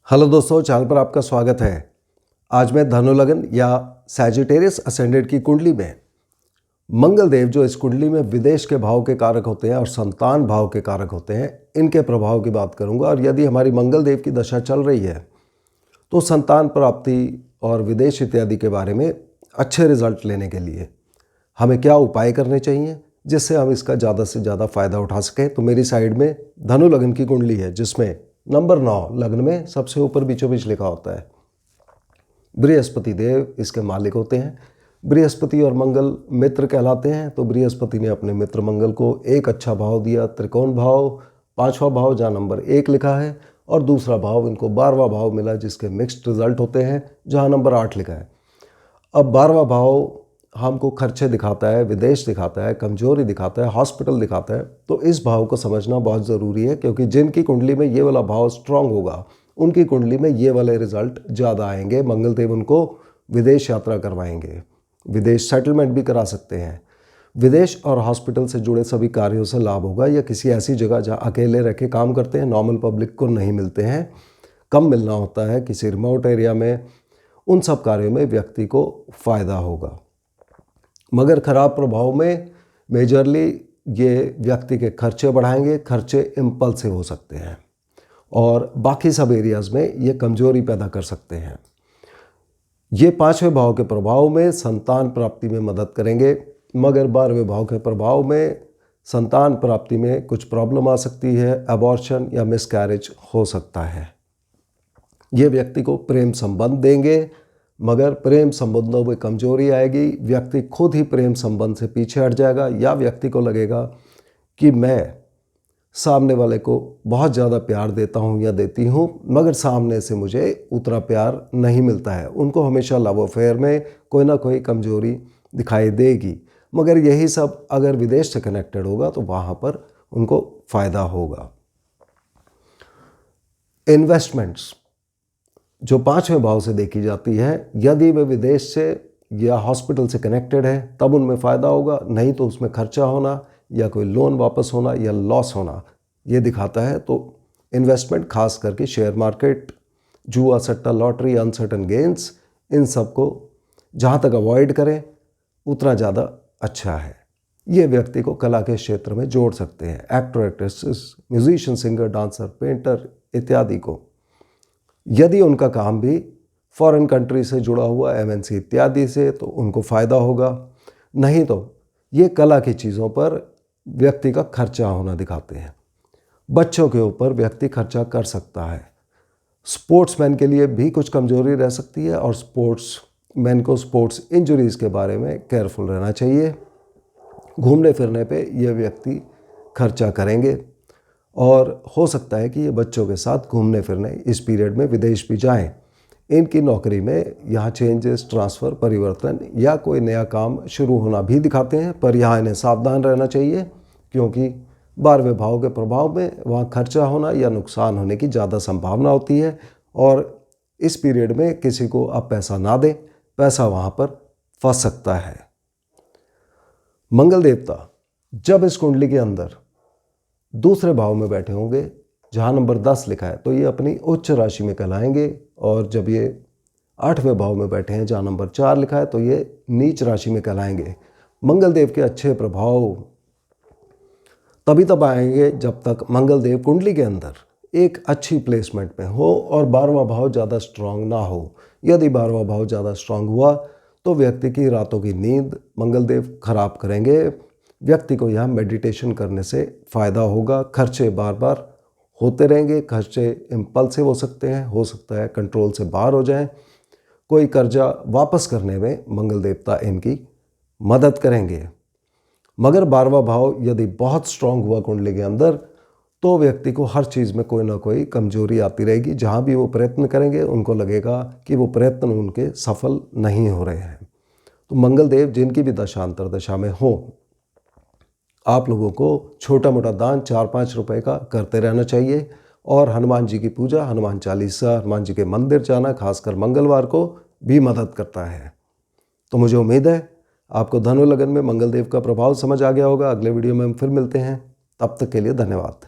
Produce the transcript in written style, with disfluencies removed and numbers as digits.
Hello दोस्तों, channel पर आपका स्वागत है। आज मैं धनु लग्न या सैजिटेरियस असेंडेंट की कुंडली में मंगल देव जो इस कुंडली में विदेश के भाव के कारक होते हैं और संतान भाव के कारक होते हैं, इनके प्रभाव की बात करूंगा। और यदि हमारी मंगल देव की दशा चल रही है तो संतान प्राप्ति और विदेश इत्यादि के बारे में अच्छे रिजल्ट लेने के लिए हमें क्या उपाय करने चाहिए जिससे हम इसका ज़्यादा से ज़्यादा फ़ायदा उठा सकें। तो मेरी साइड में धनु लग्न की कुंडली है जिसमें नंबर 9 लग्न में सबसे ऊपर बीचों बीच लिखा होता है। बृहस्पति देव इसके मालिक होते हैं। बृहस्पति और मंगल मित्र कहलाते हैं। तो बृहस्पति ने अपने मित्र मंगल को एक अच्छा भाव दिया, त्रिकोण भाव, 5वां भाव जहाँ नंबर 1 लिखा है, और दूसरा भाव इनको 12वां भाव मिला जिसके मिक्स्ड रिजल्ट होते हैं जहाँ नंबर 8 लिखा है। अब 12वां भाव हमको खर्चे दिखाता है, विदेश दिखाता है, कमजोरी दिखाता है, हॉस्पिटल दिखाता है। तो इस भाव को समझना बहुत ज़रूरी है क्योंकि जिनकी कुंडली में ये वाला भाव स्ट्रांग होगा उनकी कुंडली में ये वाले रिजल्ट ज़्यादा आएंगे। मंगल देव उनको विदेश यात्रा करवाएंगे, विदेश सेटलमेंट भी करा सकते हैं। विदेश और हॉस्पिटल से जुड़े सभी कार्यों से लाभ होगा, या किसी ऐसी जगह जहाँ अकेले रह के काम करते हैं, नॉर्मल पब्लिक को नहीं मिलते हैं, कम मिलना होता है, किसी रिमोट एरिया में, उन सब कार्यों में व्यक्ति को फ़ायदा होगा। मगर खराब प्रभाव में मेजरली ये व्यक्ति के खर्चे बढ़ाएंगे, खर्चे इम्पल्सिव हो सकते हैं, और बाकी सब एरियाज़ में ये कमजोरी पैदा कर सकते हैं। ये 5वें भाव के प्रभाव में संतान प्राप्ति में मदद करेंगे, मगर 12वें भाव के प्रभाव में संतान प्राप्ति में कुछ प्रॉब्लम आ सकती है, अबॉर्शन या मिसकैरेज हो सकता है। ये व्यक्ति को प्रेम संबंध देंगे, मगर प्रेम संबंधों में कमजोरी आएगी, व्यक्ति खुद ही प्रेम संबंध से पीछे हट जाएगा, या व्यक्ति को लगेगा कि मैं सामने वाले को बहुत ज़्यादा प्यार देता हूँ या देती हूँ, मगर सामने से मुझे उतना प्यार नहीं मिलता है। उनको हमेशा लव अफेयर में कोई ना कोई कमजोरी दिखाई देगी, मगर यही सब अगर विदेश से कनेक्टेड होगा तो वहाँ पर उनको फ़ायदा होगा। इन्वेस्टमेंट्स जो 5वें भाव से देखी जाती है, यदि वे विदेश से या हॉस्पिटल से कनेक्टेड है तब उनमें फ़ायदा होगा, नहीं तो उसमें खर्चा होना या कोई लोन वापस होना या लॉस होना ये दिखाता है। तो इन्वेस्टमेंट खास करके शेयर मार्केट, जुआ, सट्टा, लॉटरी, अनसर्टन गेन्स, इन सब को जहाँ तक अवॉइड करें उतना ज़्यादा अच्छा है। ये व्यक्ति को कला के क्षेत्र में जोड़ सकते हैं, actor, actresses, musician, singer, dancer, painter इत्यादि को। यदि उनका काम भी फॉरेन कंट्री से जुड़ा हुआ, MNC इत्यादि से, तो उनको फ़ायदा होगा। नहीं तो ये कला की चीज़ों पर व्यक्ति का खर्चा होना दिखाते हैं। बच्चों के ऊपर व्यक्ति खर्चा कर सकता है। स्पोर्ट्समैन के लिए भी कुछ कमजोरी रह सकती है, और स्पोर्ट्समैन को स्पोर्ट्स इंजरीज़ के बारे में केयरफुल रहना चाहिए। घूमने फिरने पे ये व्यक्ति खर्चा करेंगे, और हो सकता है कि ये बच्चों के साथ घूमने फिरने इस पीरियड में विदेश भी जाएं। इनकी नौकरी में यहाँ चेंजेस, ट्रांसफ़र, परिवर्तन या कोई नया काम शुरू होना भी दिखाते हैं, पर यहाँ इन्हें सावधान रहना चाहिए क्योंकि 12वें भाव के प्रभाव में वहाँ खर्चा होना या नुकसान होने की ज़्यादा संभावना होती है, और इस पीरियड में किसी को आप पैसा ना दें, पैसा वहाँ पर फंस सकता है। मंगल देवता जब इस कुंडली के अंदर दूसरे भाव में बैठे होंगे जहाँ नंबर 10 लिखा है तो ये अपनी उच्च राशि में कहलाएंगे, और जब ये 8वें भाव में बैठे हैं जहाँ नंबर 4 लिखा है तो ये नीच राशि में कहलाएंगे। मंगल देव के अच्छे प्रभाव तभी तक आएंगे जब तक मंगल देव कुंडली के अंदर एक अच्छी प्लेसमेंट में हो और 12वां भाव ज़्यादा स्ट्रांग ना हो। यदि 12वां भाव ज़्यादा स्ट्रांग हुआ तो व्यक्ति की रातों की नींद मंगल देव खराब करेंगे। व्यक्ति को यहाँ मेडिटेशन करने से फ़ायदा होगा। खर्चे बार बार होते रहेंगे, खर्चे इम्पल्सिव हो सकते हैं, हो सकता है कंट्रोल से बाहर हो जाएं। कोई कर्जा वापस करने में मंगल देवता इनकी मदद करेंगे। मगर 12वां भाव यदि बहुत स्ट्रांग हुआ कुंडली के अंदर तो व्यक्ति को हर चीज़ में कोई ना कोई कमजोरी आती रहेगी। जहाँ भी वो प्रयत्न करेंगे उनको लगेगा कि वो प्रयत्न उनके सफल नहीं हो रहे हैं। तो मंगल देव जिनकी भी दशांतर दशा में हो, आप लोगों को छोटा मोटा दान 4-5 रुपए का करते रहना चाहिए, और हनुमान जी की पूजा, हनुमान चालीसा, हनुमान जी के मंदिर जाना खासकर मंगलवार को भी मदद करता है। तो मुझे उम्मीद है आपको धनु लगन में मंगल देव का प्रभाव समझ आ गया होगा। अगले वीडियो में हम फिर मिलते हैं, तब तक के लिए धन्यवाद।